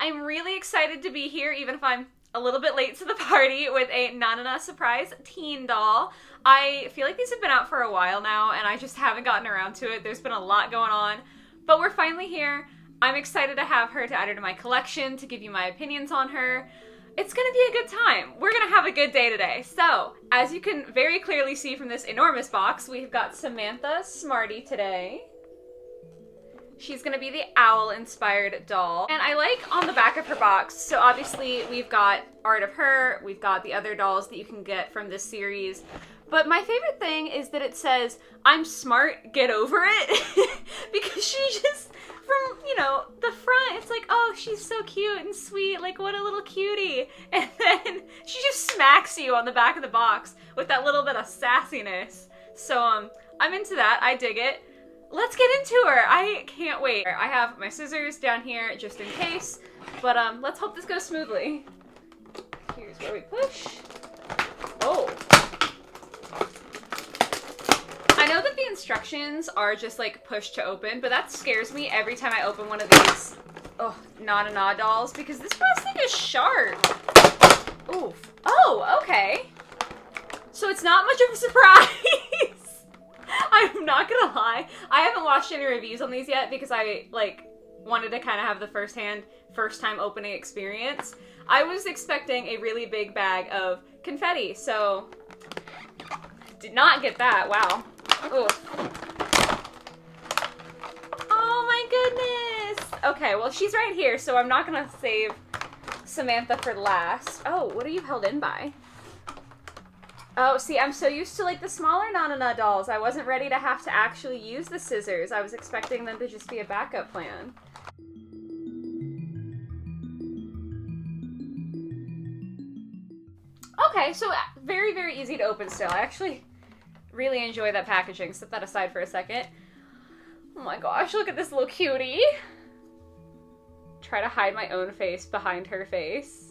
I'm really excited to be here, even if I'm a little bit late to the party, with a Nanana Surprise teen doll. I feel like these have been out for a while now, and I just haven't gotten around to it. There's been a lot going on, but we're finally here. I'm excited to have her, to add her to my collection, to give you my opinions on her. It's gonna be a good time. We're gonna have a good day today. So, as you can very clearly see from this enormous box, we've got Samantha Smartie today. She's gonna be the owl-inspired doll. And I like on the back of her box, so obviously we've got art of her, we've got the other dolls that you can get from this series. But my favorite thing is that it says, "I'm smart, get over it." Because she just, from, you know, the front, it's like, oh, she's so cute and sweet, like, what a little cutie. And then she just smacks you on the back of the box with that little bit of sassiness. So, I'm into that. I dig it. Let's get into her. I can't wait. I have my scissors down here just in case, but let's hope this goes smoothly. Here's where we push. Oh. I know that the instructions are just like push to open, but that scares me every time I open one of these Nanana dolls, because this plastic is sharp. Oof. Oh, okay. So it's not much of a surprise. I'm not gonna lie, I haven't watched any reviews on these yet because I, like, wanted to kind of have the first time opening experience. I was expecting a really big bag of confetti, so did not get that. Wow. Ooh. Oh my goodness! Okay, well, she's right here, so I'm not gonna save Samantha for last. Oh, what are you held in by? Oh, see, I'm so used to, like, the smaller Nanana dolls. I wasn't ready to have to actually use the scissors. I was expecting them to just be a backup plan. Okay, so very, very easy to open still. I actually really enjoy that packaging. Set that aside for a second. Oh my gosh, look at this little cutie. Try to hide my own face behind her face.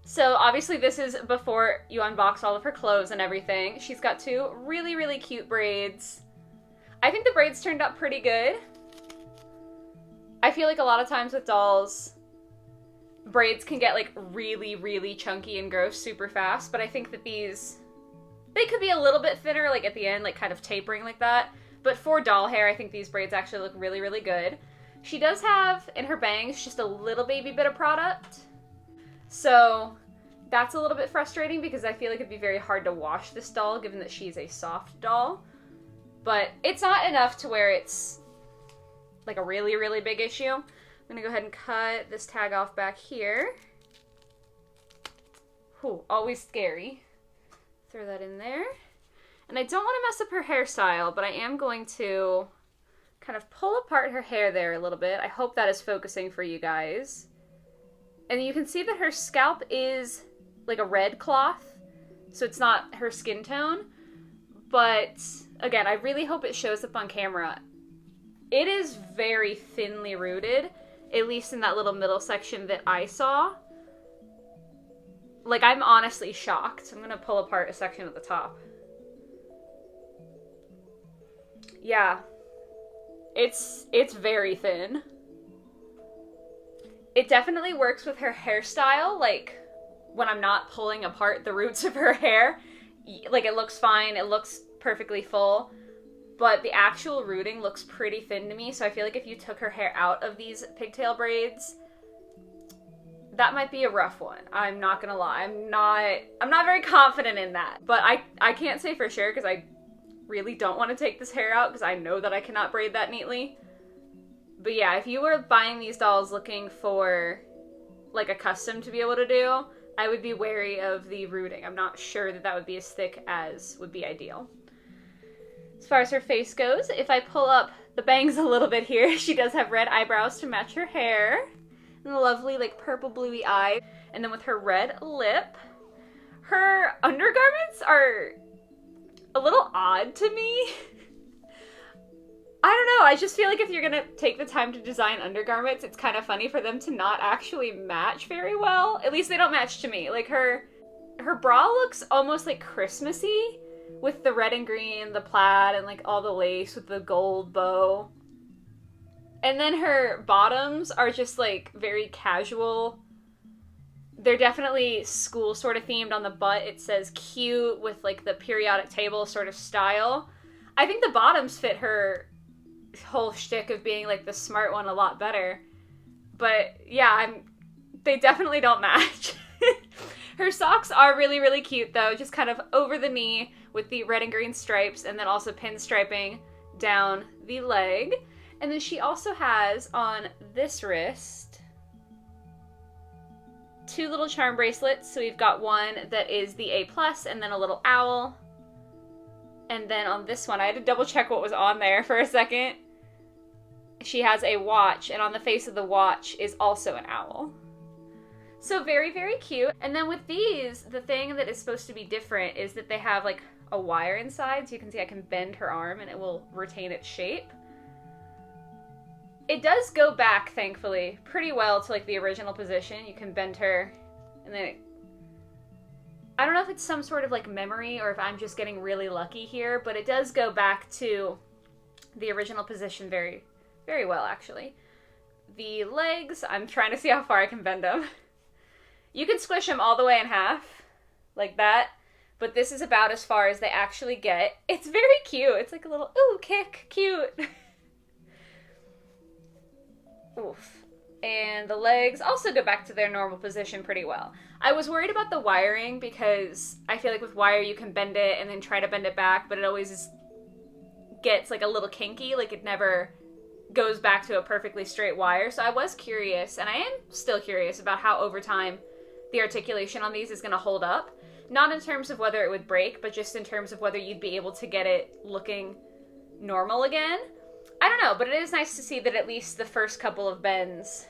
So obviously this is before you unbox all of her clothes and everything. She's got two really, really cute braids. I think the braids turned out pretty good. I feel like a lot of times with dolls, braids can get like really, really chunky and gross super fast, but I think that these, they could be a little bit thinner, like at the end, like kind of tapering like that. But for doll hair, I think these braids actually look really, really good. She does have, in her bangs, just a little baby bit of product. So that's a little bit frustrating because I feel like it'd be very hard to wash this doll given that she's a soft doll. But it's not enough to where it's like a really, really big issue. I'm gonna go ahead and cut this tag off back here. Ooh, always scary. Throw that in there. And I don't want to mess up her hairstyle, but I am going to kind of pull apart her hair there a little bit. I hope that is focusing for you guys. And you can see that her scalp is like a red cloth, so it's not her skin tone. But again, I really hope it shows up on camera. It is very thinly rooted, at least in that little middle section that I saw. Like, I'm honestly shocked. I'm gonna pull apart a section at the top. Yeah. It's very thin. It definitely works with her hairstyle, like, when I'm not pulling apart the roots of her hair. Like, it looks fine, it looks perfectly full, but the actual rooting looks pretty thin to me, so I feel like if you took her hair out of these pigtail braids, that might be a rough one. I'm not gonna lie. I'm not very confident in that. But I can't say for sure, because I really don't want to take this hair out, because I know that I cannot braid that neatly. But yeah, if you were buying these dolls looking for, like, a custom to be able to do, I would be wary of the rooting. I'm not sure that that would be as thick as would be ideal. As far as her face goes, if I pull up the bangs a little bit here, she does have red eyebrows to match her hair. And a lovely, like, purple bluey eye. And then with her red lip. Her undergarments are a little odd to me. I don't know, I just feel like if you're gonna take the time to design undergarments, it's kind of funny for them to not actually match very well. At least they don't match to me. Like, her bra looks almost like Christmassy with the red and green, the plaid, and like all the lace with the gold bow. And then her bottoms are just like very casual. They're definitely school sort of themed. On the butt it says cute with like the periodic table sort of style. I think the bottoms fit her whole shtick of being like the smart one a lot better. But yeah, they definitely don't match. Her socks are really, really cute though, just kind of over the knee with the red and green stripes, and then also pinstriping down the leg. And then she also has on this wrist 2 little charm bracelets. So we've got one that is the A+, and then a little owl. And then on this one, I had to double check what was on there for a second. She has a watch, and on the face of the watch is also an owl. So very, very cute. And then with these, the thing that is supposed to be different is that they have like a wire inside. So you can see I can bend her arm and it will retain its shape. It does go back, thankfully, pretty well to like the original position. You can bend her, and then I don't know if it's some sort of like memory or if I'm just getting really lucky here, but it does go back to the original position very, very well, actually. The legs, I'm trying to see how far I can bend them. You can squish them all the way in half, like that, but this is about as far as they actually get. It's very cute. It's like a little, ooh, kick, cute. Oof. And the legs also go back to their normal position pretty well. I was worried about the wiring because I feel like with wire you can bend it and then try to bend it back, but it always gets like a little kinky, like it never goes back to a perfectly straight wire. So I was curious, and I am still curious about how over time the articulation on these is going to hold up. Not in terms of whether it would break, but just in terms of whether you'd be able to get it looking normal again. I don't know, but it is nice to see that at least the first couple of bends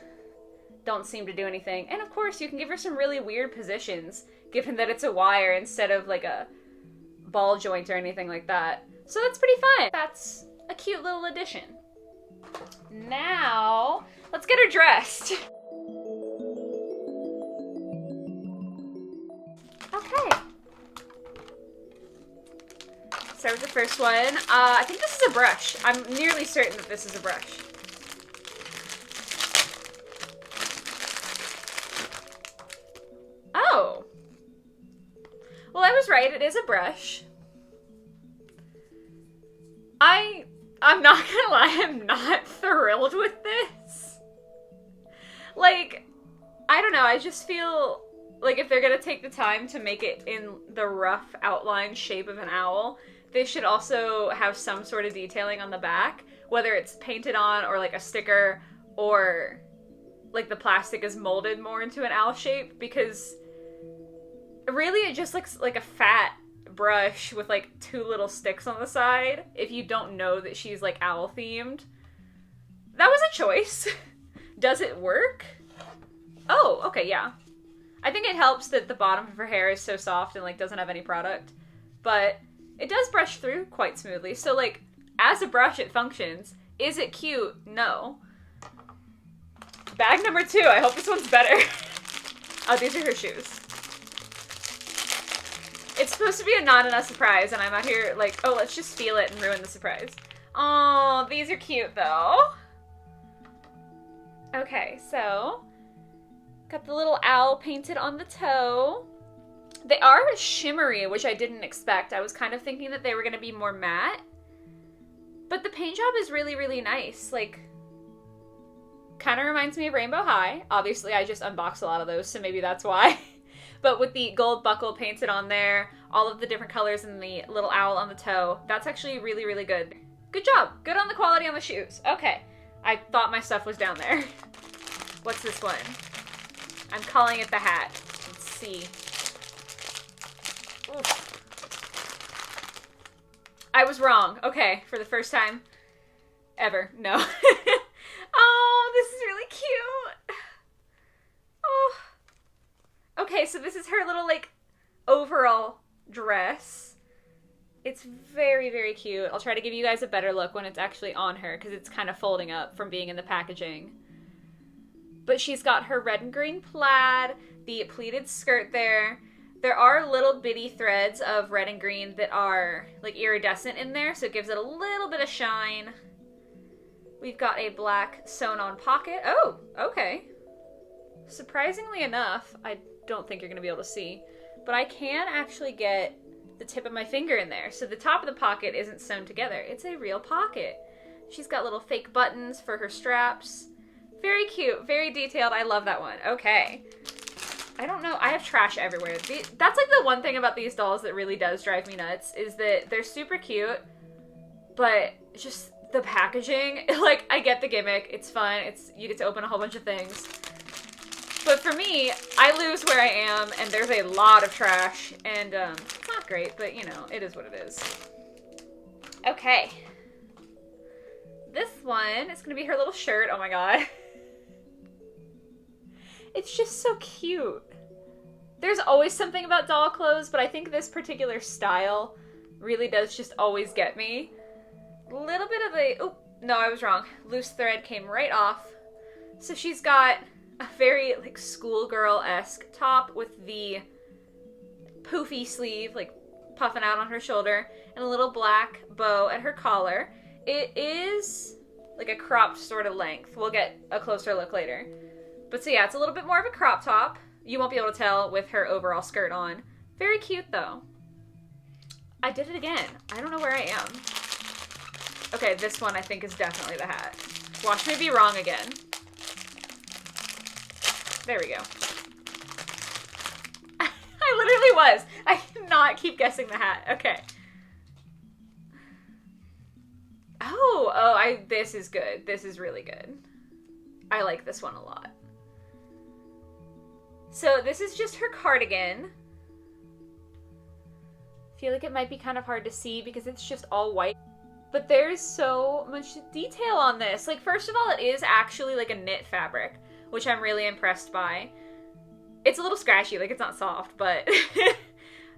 don't seem to do anything. And of course, you can give her some really weird positions, given that it's a wire instead of like a ball joint or anything like that. So that's pretty fun. That's a cute little addition. Now, let's get her dressed. Okay. Start with the first one. I think this is a brush. I'm nearly certain that this is a brush. Oh. Well, I was right. It is a brush. I'm not gonna lie, I'm not thrilled with this. Like, I don't know, I just feel like if they're gonna take the time to make it in the rough outline shape of an owl, they should also have some sort of detailing on the back, whether it's painted on or like a sticker or like the plastic is molded more into an owl shape, because really it just looks like a fat brush with like 2 little sticks on the side if you don't know that she's like owl themed. That was a choice. Does it work? Oh, okay, yeah. I think it helps that the bottom of her hair is so soft and like doesn't have any product, but it does brush through quite smoothly. So like as a brush it functions. Is it cute? No. Bag number 2. I hope this one's better. Oh, these are her shoes. It's supposed to be a not enough surprise, and I'm out here like, oh, let's just steal it and ruin the surprise. Oh, these are cute, though. Okay, so got the little owl painted on the toe. They are shimmery, which I didn't expect. I was kind of thinking that they were going to be more matte. But the paint job is really, really nice. Like, kind of reminds me of Rainbow High. Obviously, I just unboxed a lot of those, so maybe that's why. But with the gold buckle painted on there, all of the different colors and the little owl on the toe, that's actually really, really good. Good job. Good on the quality on the shoes. Okay. I thought my stuff was down there. What's this one? I'm calling it the hat. Let's see. Oof. I was wrong. Okay, for the first time ever. No. Oh, this is really cute. Oh. Okay, so this is her little, like, overall dress. It's very, very cute. I'll try to give you guys a better look when it's actually on her, because it's kind of folding up from being in the packaging. But she's got her red and green plaid, the pleated skirt there. There are little bitty threads of red and green that are, like, iridescent in there, so it gives it a little bit of shine. We've got a black sewn-on pocket. Oh, okay. Surprisingly enough, I don't think you're going to be able to see, but I can actually get the tip of my finger in there. So the top of the pocket isn't sewn together. It's a real pocket. She's got little fake buttons for her straps. Very cute, very detailed. I love that one. Okay. I don't know. I have trash everywhere. That's like the one thing about these dolls that really does drive me nuts, is that they're super cute, but just the packaging, like, I get the gimmick. It's fun. You get to open a whole bunch of things. But for me, I lose where I am, and there's a lot of trash, and it's not great, but you know, it is what it is. Okay. This one is gonna be her little shirt. Oh my god. It's just so cute. There's always something about doll clothes, but I think this particular style really does just always get me. A little bit of a, oh, no, I was wrong. Loose thread came right off. So she's got a very, like, schoolgirl-esque top with the poofy sleeve, like, puffing out on her shoulder, and a little black bow at her collar. It is, like, a cropped sort of length. We'll get a closer look later. But so yeah, it's a little bit more of a crop top. You won't be able to tell with her overall skirt on. Very cute, though. I did it again. I don't know where I am. Okay, this one I think is definitely the hat. Watch me be wrong again. There we go. I literally was. I cannot keep guessing the hat. Okay. Oh, this is good. This is really good. I like this one a lot. So this is just her cardigan. I feel like it might be kind of hard to see because it's just all white. But there's so much detail on this. Like, first of all, it is actually like a knit fabric, which I'm really impressed by. It's a little scratchy, like it's not soft, but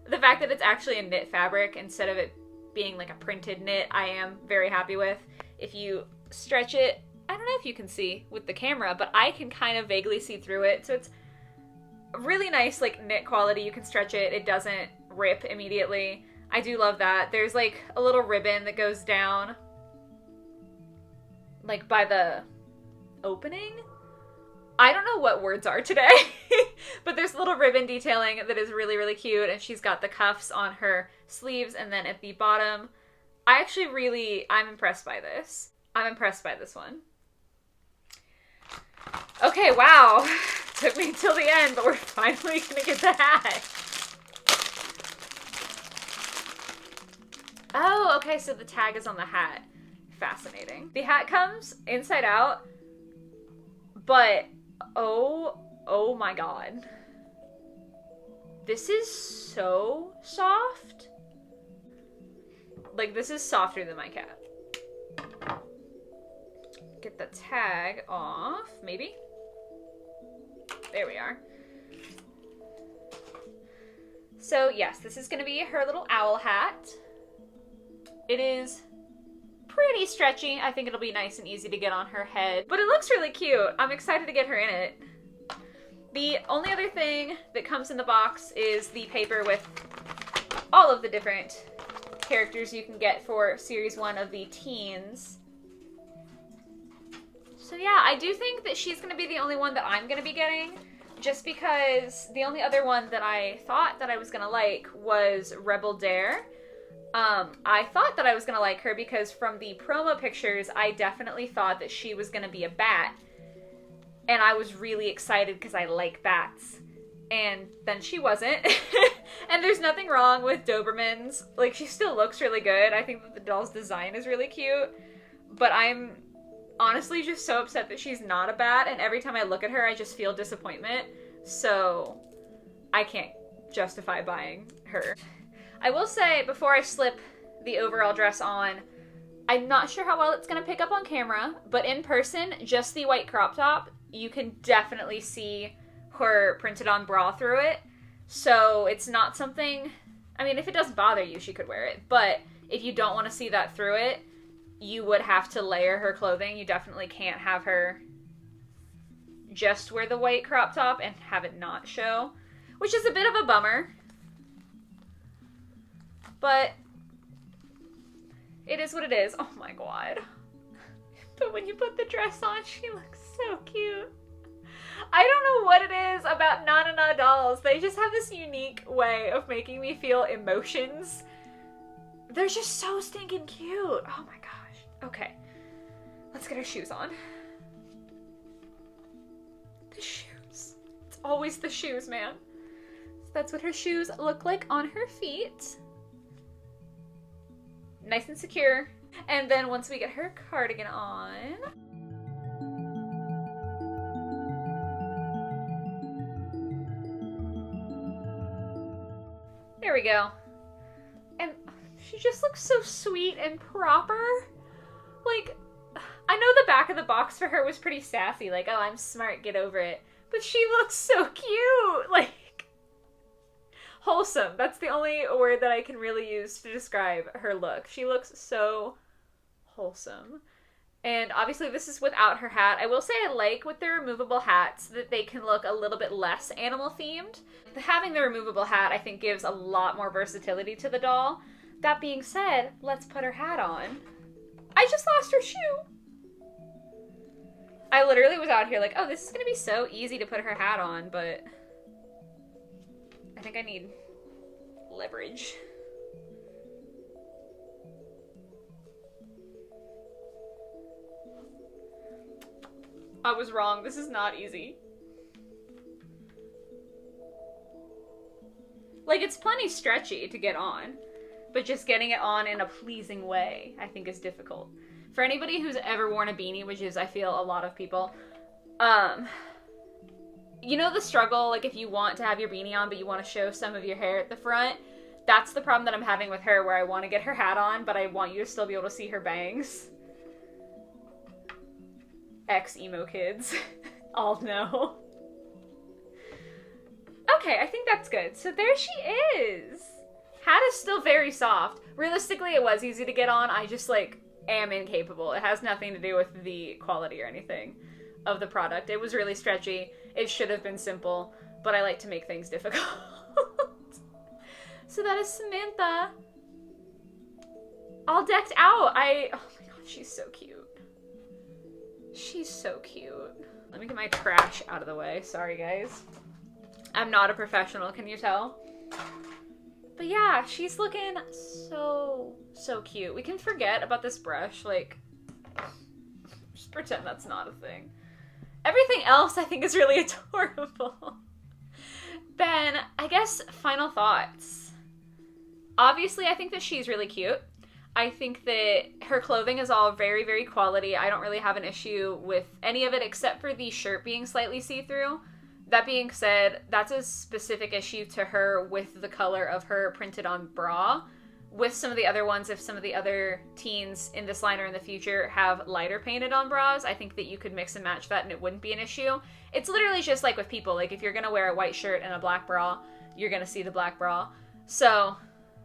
the fact that it's actually a knit fabric instead of it being like a printed knit, I am very happy with. If you stretch it, I don't know if you can see with the camera, but I can kind of vaguely see through it. So it's really nice, like, knit quality. You can stretch it. It doesn't rip immediately. I do love that. There's, like, a little ribbon that goes down, like, by the opening. I don't know what words are today, but there's a little ribbon detailing that is really, really cute, and she's got the cuffs on her sleeves, and then at the bottom, I'm impressed by this. I'm impressed by this one. Okay, wow. Took me till the end, but we're finally gonna get the hat. Oh, okay, so the tag is on the hat. Fascinating. The hat comes inside out, but oh my god. This is so soft. Like, this is softer than my cat. Get the tag off, maybe? There we are. So yes, this is going to be her little owl hat. It is pretty stretchy. I think it'll be nice and easy to get on her head, but it looks really cute. I'm excited to get her in it. The only other thing that comes in the box is the paper with all of the different characters you can get for Series 1 of the teens. So yeah, I do think that she's going to be the only one that I'm going to be getting, just because the only other one that I thought that I was going to like was Rebel Dare. I thought that I was going to like her because from the promo pictures, I definitely thought that she was going to be a bat. And I was really excited because I like bats. And then she wasn't. And there's nothing wrong with Dobermans. Like, she still looks really good. I think that the doll's design is really cute. But I'm honestly just so upset that she's not a bat, and every time I look at her, I just feel disappointment. So I can't justify buying her. I will say, before I slip the overall dress on, I'm not sure how well it's going to pick up on camera, but in person, just the white crop top, you can definitely see her printed on bra through it. So it's not something, I mean, if it doesn't bother you, she could wear it, but if you don't want to see that through it, you would have to layer her clothing. You definitely can't have her just wear the white crop top and have it not show, which is a bit of a bummer. But it is what it is. Oh my god. But when you put the dress on, she looks so cute. I don't know what it is about Na dolls. They just have this unique way of making me feel emotions. They're just so stinking cute. Oh my gosh. Okay. Let's get her shoes on. The shoes. It's always the shoes, man. So that's what her shoes look like on her feet. Nice and secure. And then once we get her cardigan on, there we go. And she just looks so sweet and proper. Like, I know the back of the box for her was pretty sassy, like, oh, I'm smart, get over it. But she looks so cute. Like, wholesome. That's the only word that I can really use to describe her look. She looks so wholesome. And obviously this is without her hat. I will say I like with the removable hats that they can look a little bit less animal themed. Having the removable hat I think gives a lot more versatility to the doll. That being said, let's put her hat on. I just lost her shoe. I literally was out here like, oh, this is gonna be so easy to put her hat on, but I think I need leverage. I was wrong. This is not easy. Like, it's plenty stretchy to get on, but just getting it on in a pleasing way, I think, is difficult. For anybody who's ever worn a beanie, which is, I feel, a lot of people, you know the struggle, like, if you want to have your beanie on, but you want to show some of your hair at the front? That's the problem that I'm having with her, where I want to get her hat on, but I want you to still be able to see her bangs. Ex-emo kids. All know. Okay, I think that's good. So there she is. Hat is still very soft. Realistically, it was easy to get on. I just, like, am incapable. It has nothing to do with the quality or anything of the product. It was really stretchy. It should have been simple, but I like to make things difficult. So that is Samantha. All decked out. Oh my god, she's so cute. She's so cute. Let me get my trash out of the way. Sorry, guys. I'm not a professional, can you tell? But yeah, she's looking so cute. We can forget about this brush, like, just pretend that's not a thing. Everything else I think is really adorable. Then, I guess, final thoughts. Obviously, I think that she's really cute. I think that her clothing is all very, very quality. I don't really have an issue with any of it except for the shirt being slightly see-through. That being said, that's a specific issue to her with the color of her printed on bra. With some of the other ones, if some of the other teens in this line or in the future have lighter painted on bras, I think that you could mix and match that and it wouldn't be an issue. It's literally just like with people. Like, if you're going to wear a white shirt and a black bra, you're going to see the black bra. So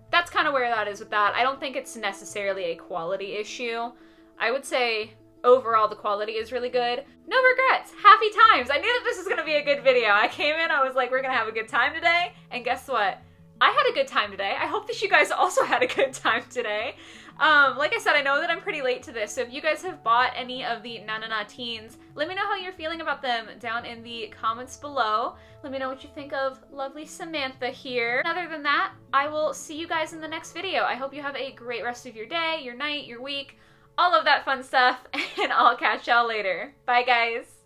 that's kind of where that is with that. I don't think it's necessarily a quality issue. I would say overall the quality is really good. No regrets. Happy times. I knew that this was going to be a good video. I came in, I was like, we're going to have a good time today. And guess what? I had a good time today. I hope that you guys also had a good time today. Like I said, I know that I'm pretty late to this, so if you guys have bought any of the Na Na Na teens, let me know how you're feeling about them down in the comments below. Let me know what you think of lovely Samantha here. And other than that, I will see you guys in the next video. I hope you have a great rest of your day, your night, your week, all of that fun stuff, and I'll catch y'all later. Bye, guys.